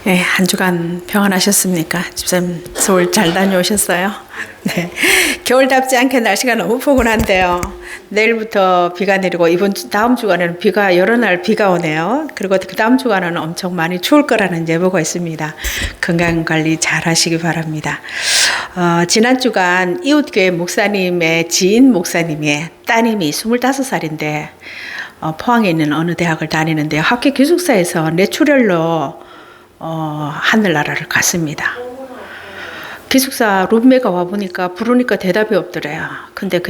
네, 한 주간 평안하셨습니까? 집사님 서울 잘 다녀오셨어요? 네. 겨울답지 않게 날씨가 너무 포근한데요. 내일부터 비가 내리고 다음 주간에는 여러 날 비가 오네요. 그리고 그 다음 주간은 엄청 많이 추울 거라는 예보가 있습니다. 건강 관리 잘 하시기 바랍니다. 지난 주간 이웃교회 목사님의 지인 목사님의 따님이 25살인데 포항에 있는 어느 대학을 다니는데요. 학교 기숙사에서 뇌출혈로 하늘나라를 갔습니다. 기숙사 룸메가 와보니까 부르니까 대답이 없더래요. 근데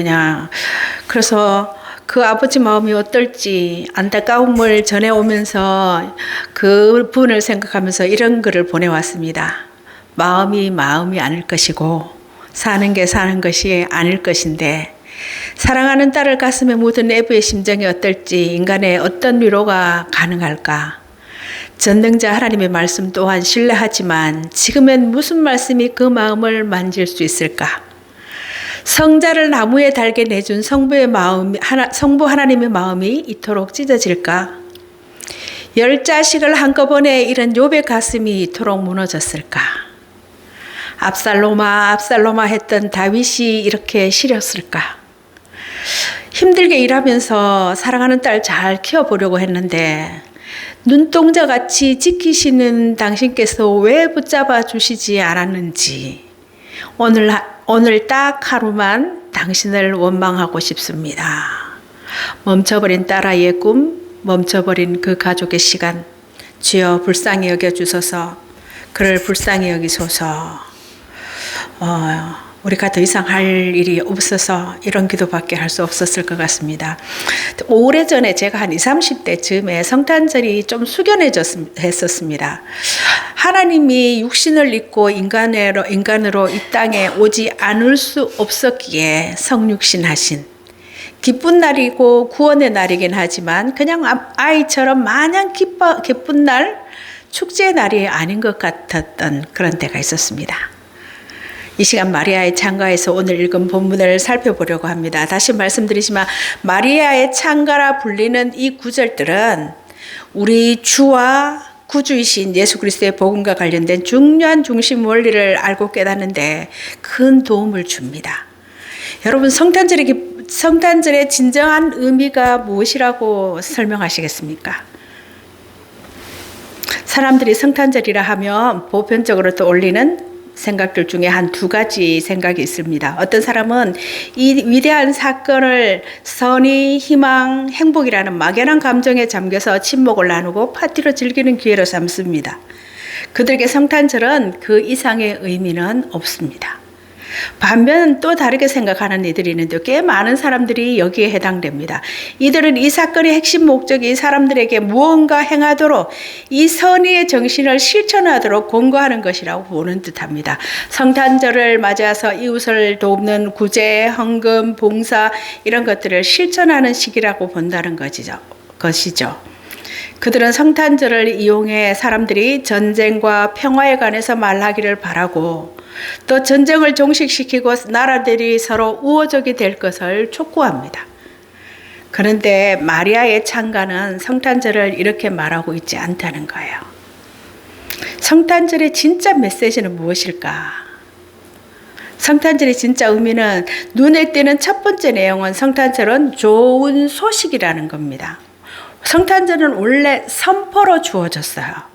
그래서 그 아버지 마음이 어떨지 안타까움을 전해오면서 그 분을 생각하면서 이런 글을 보내왔습니다. 마음이 아닐 것이고 사는 게 사는 것이 아닐 것인데 사랑하는 딸을 가슴에 묻은 내부의 심정이 어떨지 인간의 어떤 위로가 가능할까? 전능자 하나님의 말씀 또한 신뢰하지만 지금엔 무슨 말씀이 그 마음을 만질 수 있을까? 성자를 나무에 달게 내준 성부 하나님의 마음이 이토록 찢어질까? 10자식을 한꺼번에 잃은 욥의 가슴이 이토록 무너졌을까? 압살롬아 했던 다윗이 이렇게 시렸을까? 힘들게 일하면서 사랑하는 딸 잘 키워보려고 했는데 눈동자같이 지키시는 당신께서 왜 붙잡아 주시지 않았는지 오늘 딱 하루만 당신을 원망하고 싶습니다. 멈춰버린 딸아이의 꿈, 멈춰버린 그 가족의 시간, 주여 불쌍히 여겨주소서. 그를 불쌍히 여기소서. 우리가 더 이상 할 일이 없어서 이런 기도밖에 할 수 없었을 것 같습니다. 오래전에 제가 한 20, 30대 즈음에 성탄절이 좀 숙연해졌었습니다. 하나님이 육신을 입고 인간으로 이 땅에 오지 않을 수 없었기에 성육신하신 기쁜 날이고 구원의 날이긴 하지만 그냥 아이처럼 마냥 기쁜 날, 축제의 날이 아닌 것 같았던 그런 때가 있었습니다. 이 시간 마리아의 창가에서 오늘 읽은 본문을 살펴보려고 합니다. 다시 말씀드리지만 마리아의 창가라 불리는 이 구절들은 우리 주와 구주이신 예수 그리스도의 복음과 관련된 중요한 중심 원리를 알고 깨닫는데 큰 도움을 줍니다. 여러분 성탄절의 진정한 의미가 무엇이라고 설명하시겠습니까? 사람들이 성탄절이라 하면 보편적으로 떠올리는 생각들 중에 한 두 가지 생각이 있습니다. 어떤 사람은 이 위대한 사건을 선의, 희망, 행복이라는 막연한 감정에 잠겨서 친목을 나누고 파티로 즐기는 기회로 삼습니다. 그들에게 성탄절은 그 이상의 의미는 없습니다. 반면 또 다르게 생각하는 이들이 있는데 꽤 많은 사람들이 여기에 해당됩니다. 이들은 이 사건의 핵심 목적이 사람들에게 무언가 행하도록 이 선의의 정신을 실천하도록 권고하는 것이라고 보는 듯합니다. 성탄절을 맞아서 이웃을 돕는 구제, 헌금, 봉사 이런 것들을 실천하는 시기라고 본다는 것이죠. 그들은 성탄절을 이용해 사람들이 전쟁과 평화에 관해서 말하기를 바라고 또 전쟁을 종식시키고 나라들이 서로 우호적이 될 것을 촉구합니다. 그런데 마리아의 창가는 성탄절을 이렇게 말하고 있지 않다는 거예요. 성탄절의 진짜 메시지는 무엇일까? 성탄절의 진짜 의미는 눈에 띄는 첫 번째 내용은 성탄절은 좋은 소식이라는 겁니다. 성탄절은 원래 선포로 주어졌어요.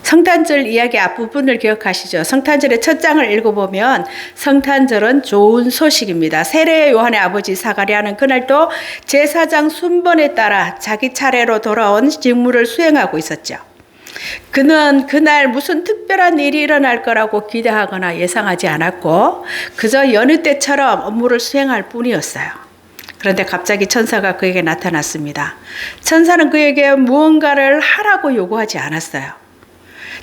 성탄절 이야기 앞부분을 기억하시죠? 성탄절의 첫 장을 읽어보면 성탄절은 좋은 소식입니다. 세례 요한의 아버지 사가랴는 그날도 제사장 순번에 따라 자기 차례로 돌아온 직무를 수행하고 있었죠. 그는 그날 무슨 특별한 일이 일어날 거라고 기대하거나 예상하지 않았고 그저 여느 때처럼 업무를 수행할 뿐이었어요. 그런데 갑자기 천사가 그에게 나타났습니다. 천사는 그에게 무언가를 하라고 요구하지 않았어요.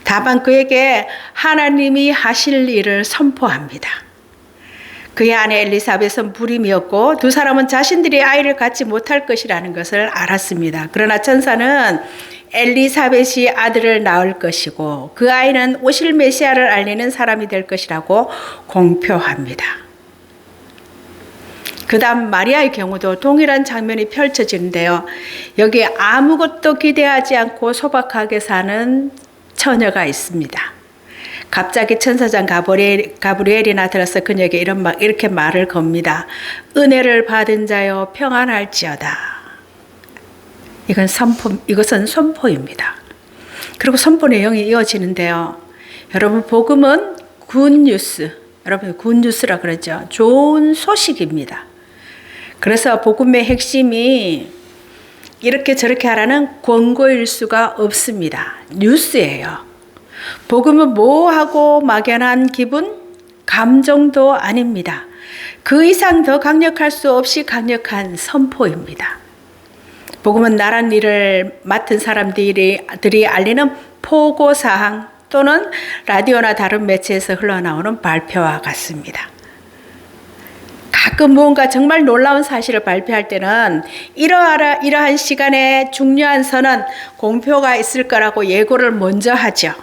다만 그에게 하나님이 하실 일을 선포합니다. 그의 아내 엘리사벳은 불임이었고 두 사람은 자신들이 아이를 갖지 못할 것이라는 것을 알았습니다. 그러나 천사는 엘리사벳이 아들을 낳을 것이고 그 아이는 오실 메시아를 알리는 사람이 될 것이라고 공표합니다. 그 다음 마리아의 경우도 동일한 장면이 펼쳐지는데요. 여기 아무것도 기대하지 않고 소박하게 사는 처녀가 있습니다. 갑자기 천사장 가브리엘이 나타나서 그녀에게 이렇게 말을 겁니다. 은혜를 받은 자여 평안할지어다. 이것은 선포입니다. 그리고 선포 내용이 이어지는데요. 여러분, 복음은 굿뉴스. 여러분, 굿뉴스라 그러죠. 좋은 소식입니다. 그래서 복음의 핵심이 이렇게 저렇게 하라는 권고일 수가 없습니다. 뉴스예요. 복음은 모호하고 막연한 기분, 감정도 아닙니다. 그 이상 더 강력할 수 없이 강력한 선포입니다. 복음은 나란 일을 맡은 사람들이 알리는 포고사항 또는 라디오나 다른 매체에서 흘러나오는 발표와 같습니다. 가끔 무언가 정말 놀라운 사실을 발표할 때는 이러한 시간에 중요한 선언, 공표가 있을 거라고 예고를 먼저 하죠.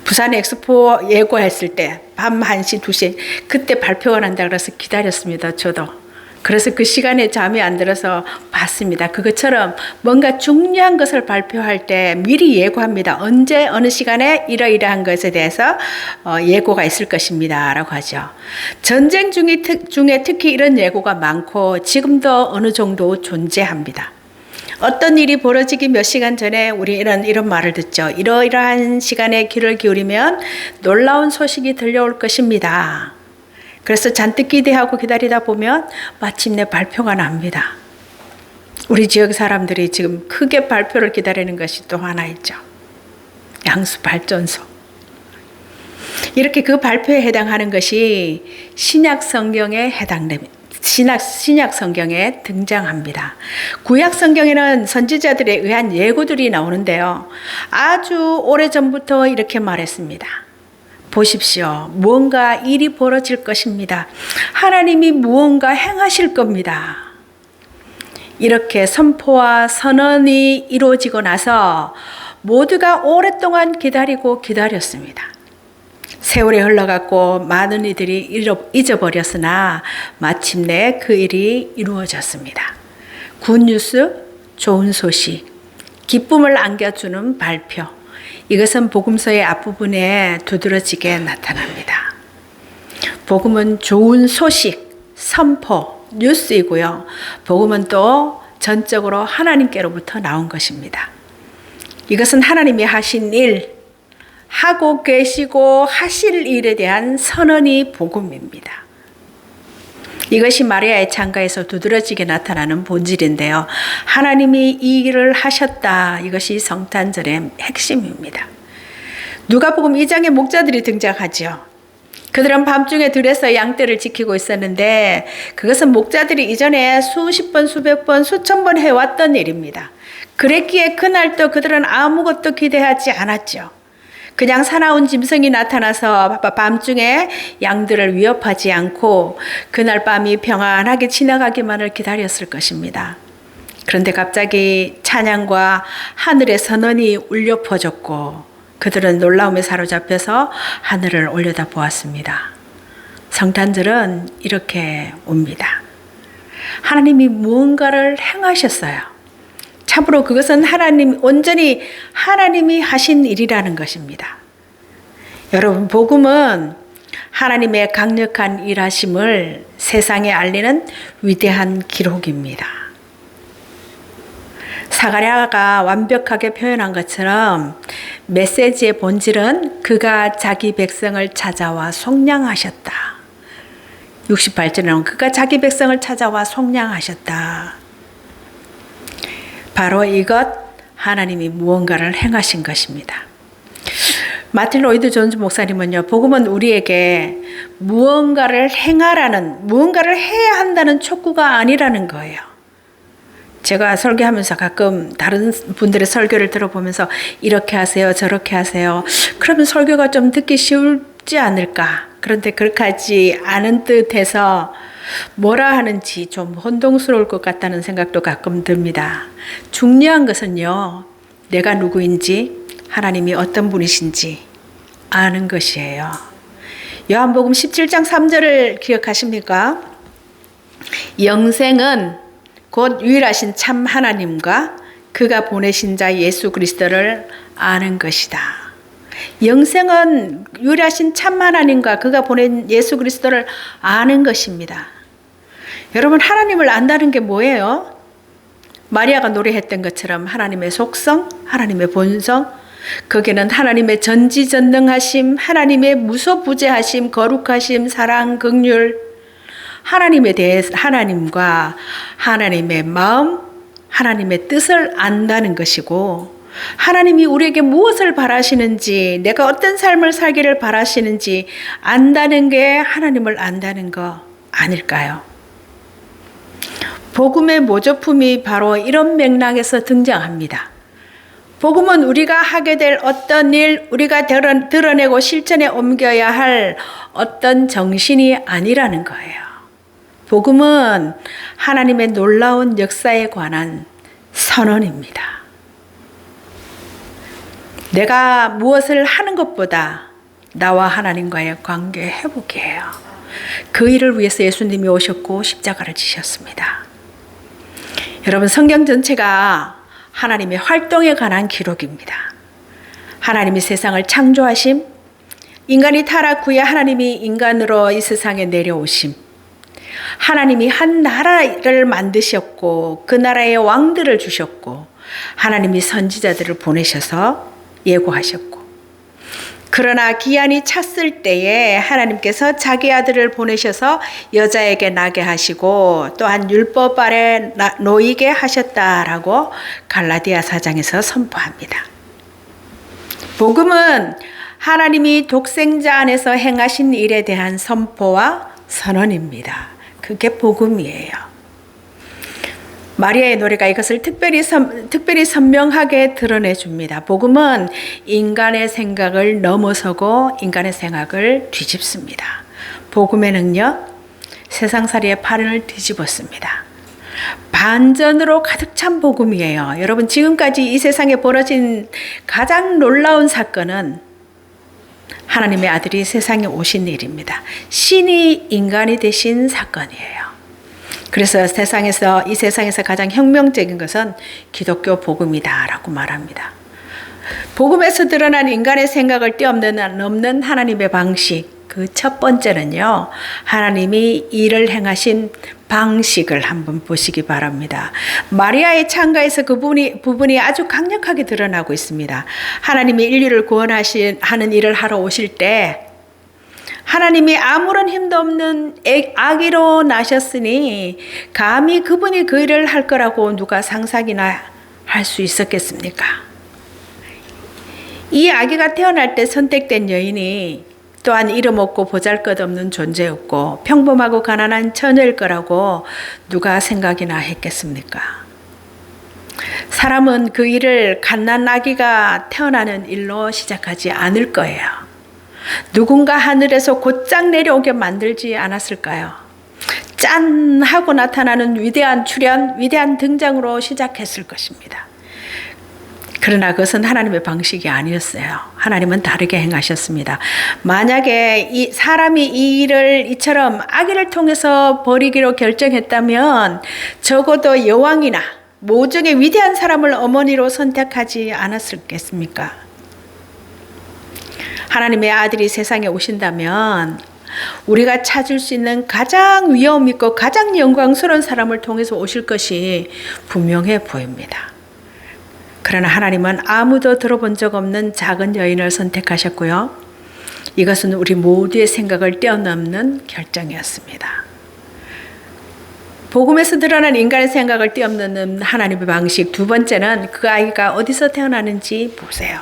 부산 엑스포 예고했을 때 밤 1시, 2시 그때 발표가 난다 그래서 기다렸습니다. 저도. 그래서 그 시간에 잠이 안 들어서 봤습니다. 그것처럼 뭔가 중요한 것을 발표할 때 미리 예고합니다. 언제 어느 시간에 이러이러한 것에 대해서 예고가 있을 것입니다 라고 하죠. 전쟁 중에 특히 이런 예고가 많고 지금도 어느 정도 존재합니다. 어떤 일이 벌어지기 몇 시간 전에 우리 이런 말을 듣죠. 이러이러한 시간에 귀를 기울이면 놀라운 소식이 들려올 것입니다. 그래서 잔뜩 기대하고 기다리다 보면 마침내 발표가 납니다. 우리 지역 사람들이 지금 크게 발표를 기다리는 것이 또 하나 있죠. 양수 발전소. 이렇게 그 발표에 해당하는 것이 신약 성경에 해당됩니다. 신약 성경에 등장합니다. 구약 성경에는 선지자들에 의한 예고들이 나오는데요. 아주 오래전부터 이렇게 말했습니다. 보십시오. 무언가 일이 벌어질 것입니다. 하나님이 무언가 행하실 겁니다. 이렇게 선포와 선언이 이루어지고 나서 모두가 오랫동안 기다렸습니다. 세월이 흘러갔고 많은 이들이 잊어버렸으나 마침내 그 일이 이루어졌습니다. 굿뉴스, 좋은 소식, 기쁨을 안겨주는 발표. 이것은 복음서의 앞부분에 두드러지게 나타납니다. 복음은 좋은 소식, 선포, 뉴스이고요. 복음은 또 전적으로 하나님께로부터 나온 것입니다. 이것은 하나님이 하신 일, 하고 계시고 하실 일에 대한 선언이 복음입니다. 이것이 마리아의 창가에서 두드러지게 나타나는 본질인데요. 하나님이 이 일을 하셨다. 이것이 성탄절의 핵심입니다. 누가복음 2장에 목자들이 등장하죠. 그들은 밤중에 들에서 양떼를 지키고 있었는데 그것은 목자들이 이전에 수십 번, 수백 번, 수천 번 해왔던 일입니다. 그랬기에 그날도 그들은 아무것도 기대하지 않았죠. 그냥 사나운 짐승이 나타나서 밤중에 양들을 위협하지 않고 그날 밤이 평안하게 지나가기만을 기다렸을 것입니다. 그런데 갑자기 찬양과 하늘의 선언이 울려 퍼졌고 그들은 놀라움에 사로잡혀서 하늘을 올려다 보았습니다. 성탄절은 이렇게 옵니다. 하나님이 무언가를 행하셨어요. 참으로 그것은 온전히 하나님이 하신 일이라는 것입니다. 여러분, 복음은 하나님의 강력한 일하심을 세상에 알리는 위대한 기록입니다. 사가랴가 완벽하게 표현한 것처럼 메시지의 본질은 그가 자기 백성을 찾아와 속량하셨다. 68절에는 그가 자기 백성을 찾아와 속량하셨다. 바로 이것 하나님이 무언가를 행하신 것입니다. 마틴 로이드 존스 목사님은요, 복음은 우리에게 무언가를 해야 한다는 촉구가 아니라는 거예요. 제가 설교하면서 가끔 다른 분들의 설교를 들어보면서 이렇게 하세요, 저렇게 하세요. 그러면 설교가 좀 듣기 쉽지 않을까? 그런데 그렇게 하지 않은 듯해서 뭐라 하는지 좀 혼동스러울 것 같다는 생각도 가끔 듭니다. 중요한 것은요, 내가 누구인지, 하나님이 어떤 분이신지 아는 것이에요. 요한복음 17장 3절을 기억하십니까? 영생은 곧 유일하신 참 하나님과 그가 보내신 자 예수 그리스도를 아는 것이다. 영생은 유일하신 참 하나님과 그가 보낸 예수 그리스도를 아는 것입니다. 여러분, 하나님을 안다는 게 뭐예요? 마리아가 노래했던 것처럼 하나님의 속성, 하나님의 본성, 거기는 하나님의 전지전능하심, 하나님의 무소부재하심, 거룩하심, 사랑, 긍휼, 하나님에 대해서 하나님과 하나님의 마음, 하나님의 뜻을 안다는 것이고, 하나님이 우리에게 무엇을 바라시는지, 내가 어떤 삶을 살기를 바라시는지 안다는 게 하나님을 안다는 거 아닐까요? 복음의 모조품이 바로 이런 맥락에서 등장합니다. 복음은 우리가 하게 될 어떤 일, 우리가 드러내고 실천에 옮겨야 할 어떤 정신이 아니라는 거예요. 복음은 하나님의 놀라운 역사에 관한 선언입니다. 내가 무엇을 하는 것보다 나와 하나님과의 관계 회복이에요. 그 일을 위해서 예수님이 오셨고 십자가를 지셨습니다. 여러분, 성경 전체가 하나님의 활동에 관한 기록입니다. 하나님이 세상을 창조하심, 인간이 타락 후에 하나님이 인간으로 이 세상에 내려오심, 하나님이 한 나라를 만드셨고 그 나라의 왕들을 주셨고 하나님이 선지자들을 보내셔서 예고하셨고, 그러나 기한이 찼을 때에 하나님께서 자기 아들을 보내셔서 여자에게 나게 하시고 또한 율법 아래 놓이게 하셨다라고 갈라디아 4장에서 선포합니다. 복음은 하나님이 독생자 안에서 행하신 일에 대한 선포와 선언입니다. 그게 복음이에요. 마리아의 노래가 이것을 특별히 선명하게 드러내줍니다. 복음은 인간의 생각을 넘어서고 인간의 생각을 뒤집습니다. 복음의 능력, 세상살이의 판을 뒤집었습니다. 반전으로 가득 찬 복음이에요. 여러분, 지금까지 이 세상에 벌어진 가장 놀라운 사건은 하나님의 아들이 세상에 오신 일입니다. 신이 인간이 되신 사건이에요. 그래서 이 세상에서 가장 혁명적인 것은 기독교 복음이다라고 말합니다. 복음에서 드러난 인간의 생각을 뛰어넘는 하나님의 방식, 그 첫 번째는요, 하나님이 일을 행하신 방식을 한번 보시기 바랍니다. 마리아의 창가에서 그 부분이 아주 강력하게 드러나고 있습니다. 하나님이 인류를 구원하는 일을 하러 오실 때 하나님이 아무런 힘도 없는 아기로 나셨으니 감히 그분이 그 일을 할 거라고 누가 상상이나 할 수 있었겠습니까? 이 아기가 태어날 때 선택된 여인이 또한 이름 없고 보잘것없는 존재였고 평범하고 가난한 처녀일 거라고 누가 생각이나 했겠습니까? 사람은 그 일을 갓난 아기가 태어나는 일로 시작하지 않을 거예요. 누군가 하늘에서 곧장 내려오게 만들지 않았을까요? 짠! 하고 나타나는 위대한 출현, 위대한 등장으로 시작했을 것입니다. 그러나 그것은 하나님의 방식이 아니었어요. 하나님은 다르게 행하셨습니다. 만약에 사람이 이 일을 이처럼 아기를 통해서 벌이기로 결정했다면 적어도 여왕이나 모종의 위대한 사람을 어머니로 선택하지 않았겠습니까? 하나님의 아들이 세상에 오신다면 우리가 찾을 수 있는 가장 위엄 있고 가장 영광스러운 사람을 통해서 오실 것이 분명해 보입니다. 그러나 하나님은 아무도 들어본 적 없는 작은 여인을 선택하셨고요. 이것은 우리 모두의 생각을 뛰어넘는 결정이었습니다. 복음에서 드러난 인간의 생각을 뛰어넘는 하나님의 방식, 두 번째는 그 아이가 어디서 태어나는지 보세요.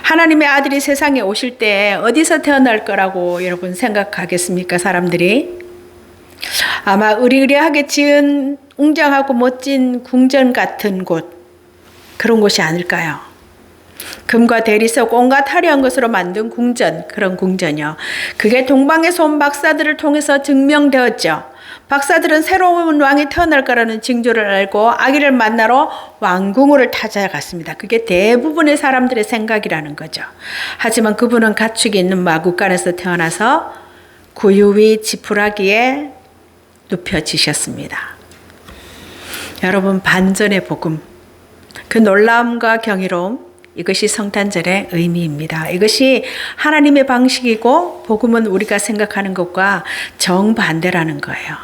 하나님의 아들이 세상에 오실 때 어디서 태어날 거라고 여러분 생각하겠습니까? 사람들이 아마 으리으리하게 지은 웅장하고 멋진 궁전 같은 곳, 그런 곳이 아닐까요? 금과 대리석 온갖 화려한 것으로 만든 궁전, 그런 궁전이요. 그게 동방에서 온 박사들을 통해서 증명되었죠. 박사들은 새로운 왕이 태어날 거라는 징조를 알고 아기를 만나러 왕궁으로 찾아갔습니다. 그게 대부분의 사람들의 생각이라는 거죠. 하지만 그분은 가축이 있는 마구간에서 태어나서 구유위 지푸라기에 눕혀지셨습니다. 여러분, 반전의 복음, 그 놀라움과 경이로움, 이것이 성탄절의 의미입니다. 이것이 하나님의 방식이고 복음은 우리가 생각하는 것과 정반대라는 거예요.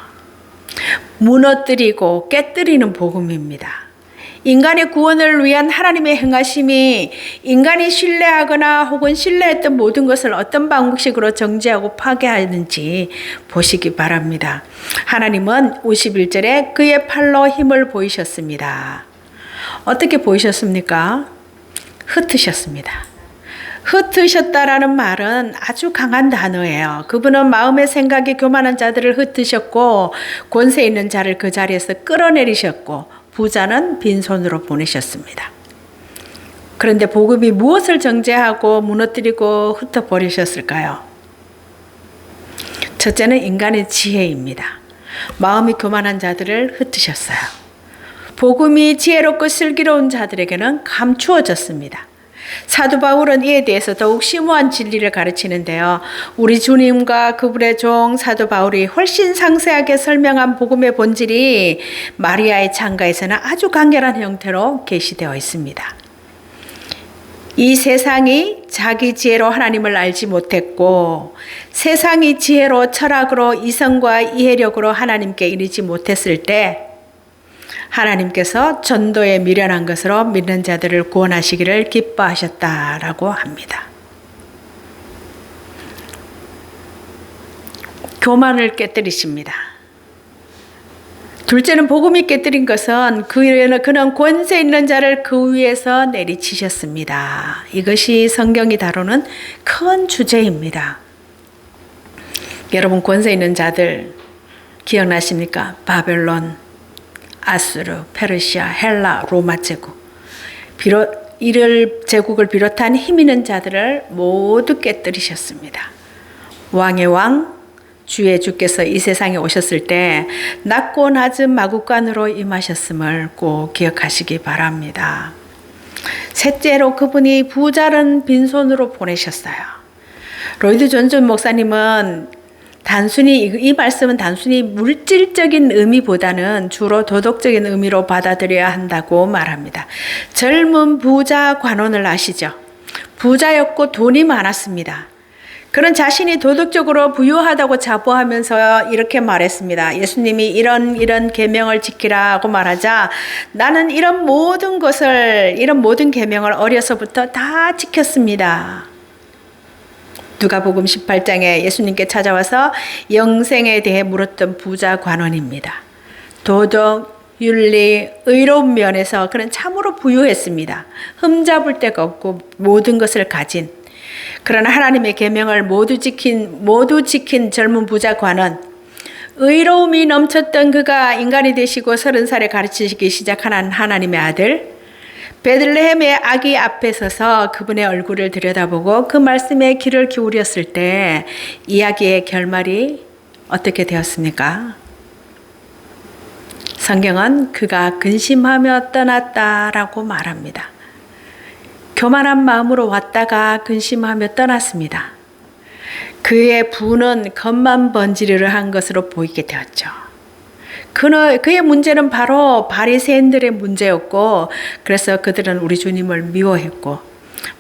무너뜨리고 깨뜨리는 복음입니다. 인간의 구원을 위한 하나님의 행하심이 인간이 신뢰하거나 혹은 신뢰했던 모든 것을 어떤 방식으로 정죄하고 파괴하는지 보시기 바랍니다. 하나님은 51절에 그의 팔로 힘을 보이셨습니다. 어떻게 보이셨습니까? 흩으셨습니다. 흩으셨다라는 말은 아주 강한 단어예요. 그분은 마음의 생각이 교만한 자들을 흩으셨고 권세 있는 자를 그 자리에서 끌어내리셨고 부자는 빈손으로 보내셨습니다. 그런데 복음이 무엇을 정죄하고 무너뜨리고 흩어버리셨을까요? 첫째는 인간의 지혜입니다. 마음이 교만한 자들을 흩으셨어요. 복음이 지혜롭고 슬기로운 자들에게는 감추어졌습니다. 사도 바울은 이에 대해서 더욱 심오한 진리를 가르치는데요. 우리 주님과 그분의 종 사도 바울이 훨씬 상세하게 설명한 복음의 본질이 마리아의 창가에서는 아주 간결한 형태로 계시되어 있습니다. 이 세상이 자기 지혜로 하나님을 알지 못했고 세상이 지혜로 철학으로 이성과 이해력으로 하나님께 이르지 못했을 때 하나님께서 전도에 미련한 것으로 믿는 자들을 구원하시기를 기뻐하셨다라고 합니다. 교만을 깨뜨리십니다. 둘째는 복음이 깨뜨린 것은 그는 권세 있는 자를 그 위에서 내리치셨습니다. 이것이 성경이 다루는 큰 주제입니다. 여러분 권세 있는 자들 기억나십니까? 바벨론, 아수르, 페르시아, 헬라, 로마 제국, 이를 제국을 비롯한 힘 있는 자들을 모두 깨뜨리셨습니다. 왕의 왕, 주의 주께서 이 세상에 오셨을 때 낮고 낮은 마구간으로 임하셨음을 꼭 기억하시기 바랍니다. 셋째로 그분이 부자는 빈손으로 보내셨어요. 로이드 존슨 목사님은 이 말씀은 단순히 물질적인 의미보다는 주로 도덕적인 의미로 받아들여야 한다고 말합니다. 젊은 부자 관원을 아시죠? 부자였고 돈이 많았습니다. 그는 자신이 도덕적으로 부유하다고 자부하면서 이렇게 말했습니다. 예수님이 이런 계명을 지키라고 말하자 나는 이런 모든 계명을 어려서부터 다 지켰습니다. 누가복음 18장에 예수님께 찾아와서 영생에 대해 물었던 부자 관원입니다. 도덕, 윤리, 의로운 면에서 그는 참으로 부유했습니다. 흠잡을 데가 없고 모든 것을 가진. 그러나 하나님의 계명을 모두 지킨 젊은 부자 관원, 의로움이 넘쳤던 그가 인간이 되시고 30살에 가르치시기 시작한 하나님의 아들, 베들레헴의 아기 앞에 서서 그분의 얼굴을 들여다보고 그 말씀에 귀를 기울였을 때 이야기의 결말이 어떻게 되었습니까? 성경은 그가 근심하며 떠났다라고 말합니다. 교만한 마음으로 왔다가 근심하며 떠났습니다. 그의 부는 겉만 번지르르 한 것으로 보이게 되었죠. 그의 문제는 바로 바리새인들의 문제였고 그래서 그들은 우리 주님을 미워했고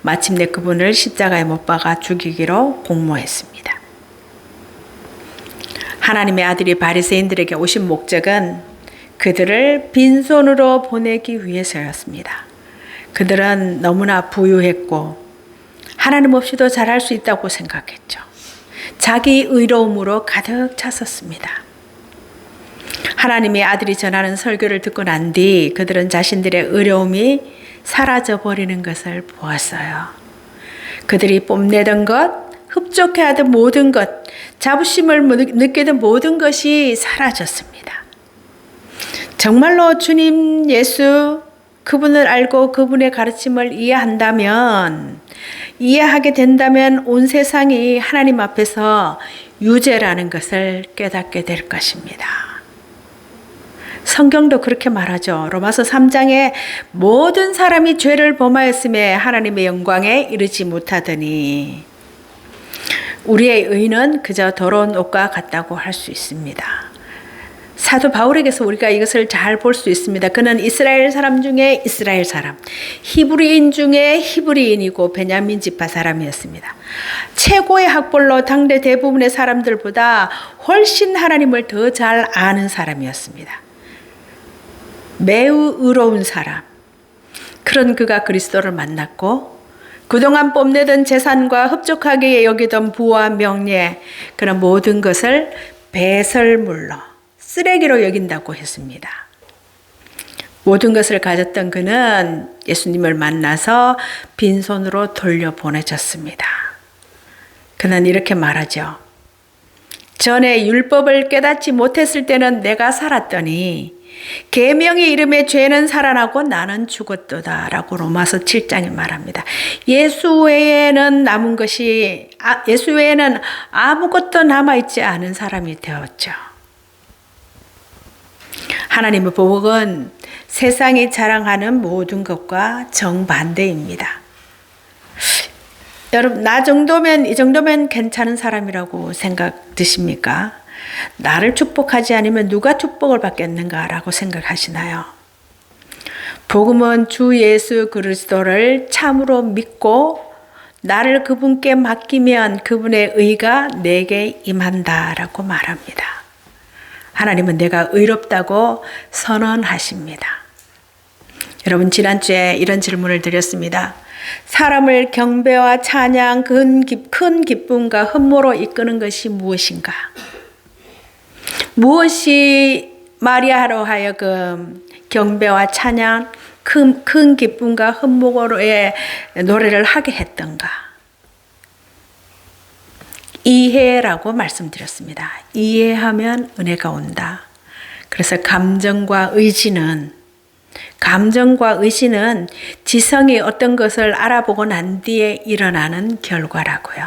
마침내 그분을 십자가에 못 박아 죽이기로 공모했습니다. 하나님의 아들이 바리새인들에게 오신 목적은 그들을 빈손으로 보내기 위해서였습니다. 그들은 너무나 부유했고 하나님 없이도 잘할 수 있다고 생각했죠. 자기 의로움으로 가득 찼었습니다. 하나님의 아들이 전하는 설교를 듣고 난 뒤 그들은 자신들의 의로움이 사라져버리는 것을 보았어요. 그들이 뽐내던 것, 흡족해하던 모든 것, 자부심을 느끼던 모든 것이 사라졌습니다. 정말로 주님 예수 그분을 알고 그분의 가르침을 이해하게 된다면 온 세상이 하나님 앞에서 유죄라는 것을 깨닫게 될 것입니다. 성경도 그렇게 말하죠. 로마서 3장에 모든 사람이 죄를 범하였음에 하나님의 영광에 이르지 못하더니 우리의 의는 그저 더러운 옷과 같다고 할 수 있습니다. 사도 바울에게서 우리가 이것을 잘 볼 수 있습니다. 그는 이스라엘 사람 중에 이스라엘 사람, 히브리인 중에 히브리인이고 베냐민 지파 사람이었습니다. 최고의 학벌로 당대 대부분의 사람들보다 훨씬 하나님을 더 잘 아는 사람이었습니다. 매우 의로운 사람. 그런 그가 그리스도를 만났고 그동안 뽐내던 재산과 흡족하게 여기던 부와 명예, 그런 모든 것을 배설물로, 쓰레기로 여긴다고 했습니다. 모든 것을 가졌던 그는 예수님을 만나서 빈손으로 돌려보내졌습니다. 그는 이렇게 말하죠. 전에 율법을 깨닫지 못했을 때는 내가 살았더니 계명의 이름에 죄는 살아나고 나는 죽었도다 라고 로마서 7장에 말합니다. 예수 외에는 예수 외에는 아무것도 남아있지 않은 사람이 되었죠. 하나님의 복은 세상이 자랑하는 모든 것과 정반대입니다. 여러분, 이 정도면 괜찮은 사람이라고 생각 드십니까? 나를 축복하지 않으면 누가 축복을 받겠는가라고 생각하시나요? 복음은 주 예수 그리스도를 참으로 믿고 나를 그분께 맡기면 그분의 의가 내게 임한다라고 말합니다. 하나님은 내가 의롭다고 선언하십니다. 여러분, 지난주에 이런 질문을 드렸습니다. 사람을 경배와 찬양, 큰 기쁨과 흠모로 이끄는 것이 무엇인가? 무엇이 마리아로 하여금 경배와 찬양, 큰 기쁨과 흠모로의 노래를 하게 했던가? 이해라고 말씀드렸습니다. 이해하면 은혜가 온다. 그래서 감정과 의지는 지성이 어떤 것을 알아보고 난 뒤에 일어나는 결과라고요.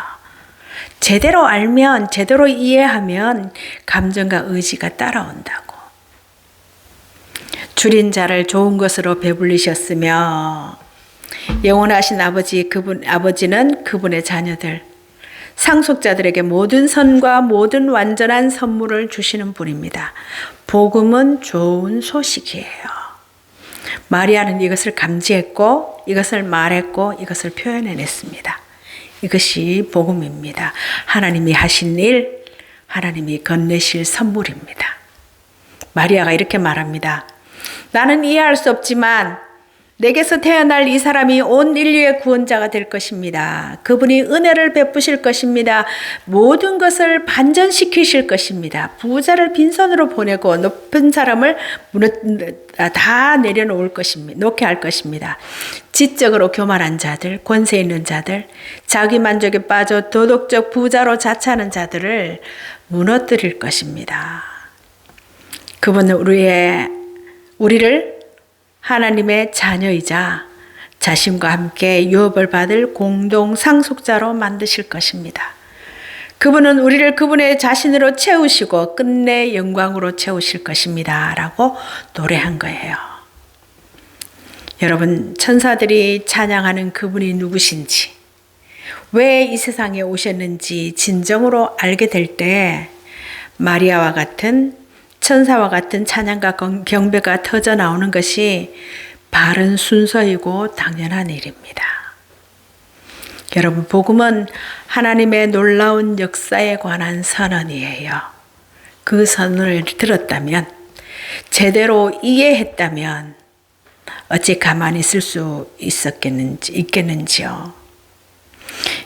제대로 알면, 제대로 이해하면 감정과 의지가 따라온다고. 줄인 자를 좋은 것으로 배불리셨으며 영원하신 아버지는 그분의 자녀들, 상속자들에게 모든 선과 모든 완전한 선물을 주시는 분입니다. 복음은 좋은 소식이에요. 마리아는 이것을 감지했고 이것을 말했고 이것을 표현해냈습니다. 이것이 복음입니다. 하나님이 하신 일, 하나님이 건네실 선물입니다. 마리아가 이렇게 말합니다. 나는 이해할 수 없지만 내게서 태어날 이 사람이 온 인류의 구원자가 될 것입니다. 그분이 은혜를 베푸실 것입니다. 모든 것을 반전시키실 것입니다. 부자를 빈손으로 보내고 높은 사람을 다 놓게 할 것입니다. 지적으로 교만한 자들, 권세 있는 자들, 자기 만족에 빠져 도덕적 부자로 자처하는 자들을 무너뜨릴 것입니다. 그분은 우리를 하나님의 자녀이자 자신과 함께 유업을 받을 공동 상속자로 만드실 것입니다. 그분은 우리를 그분의 자신으로 채우시고 끝내 영광으로 채우실 것입니다. 라고 노래한 거예요. 여러분, 천사들이 찬양하는 그분이 누구신지, 왜 이 세상에 오셨는지 진정으로 알게 될 때 마리아와 같은 천사와 같은 찬양과 경배가 터져 나오는 것이 바른 순서이고 당연한 일입니다. 여러분, 복음은 하나님의 놀라운 역사에 관한 선언이에요. 그 선언을 들었다면, 제대로 이해했다면 어찌 가만히 있을 수 있겠는지요.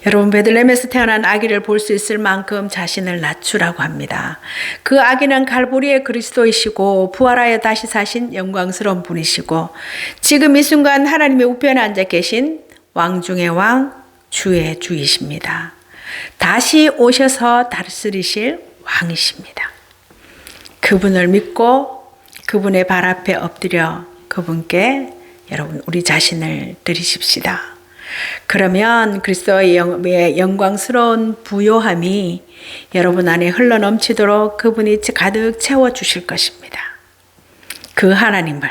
여러분, 베들레헴에서 태어난 아기를 볼 수 있을 만큼 자신을 낮추라고 합니다. 그 아기는 갈보리의 그리스도이시고 부활하여 다시 사신 영광스러운 분이시고 지금 이 순간 하나님의 우편에 앉아 계신 왕 중의 왕, 주의 주이십니다. 다시 오셔서 다스리실 왕이십니다. 그분을 믿고 그분의 발 앞에 엎드려 그분께 여러분 우리 자신을 드리십시다. 그러면 그리스도의 영광스러운 부요함이 여러분 안에 흘러넘치도록 그분이 가득 채워주실 것입니다. 그 하나님을,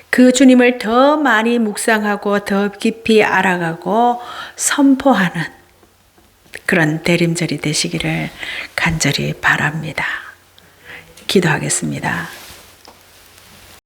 그 주님을 더 많이 묵상하고 더 깊이 알아가고 선포하는 그런 대림절이 되시기를 간절히 바랍니다. 기도하겠습니다.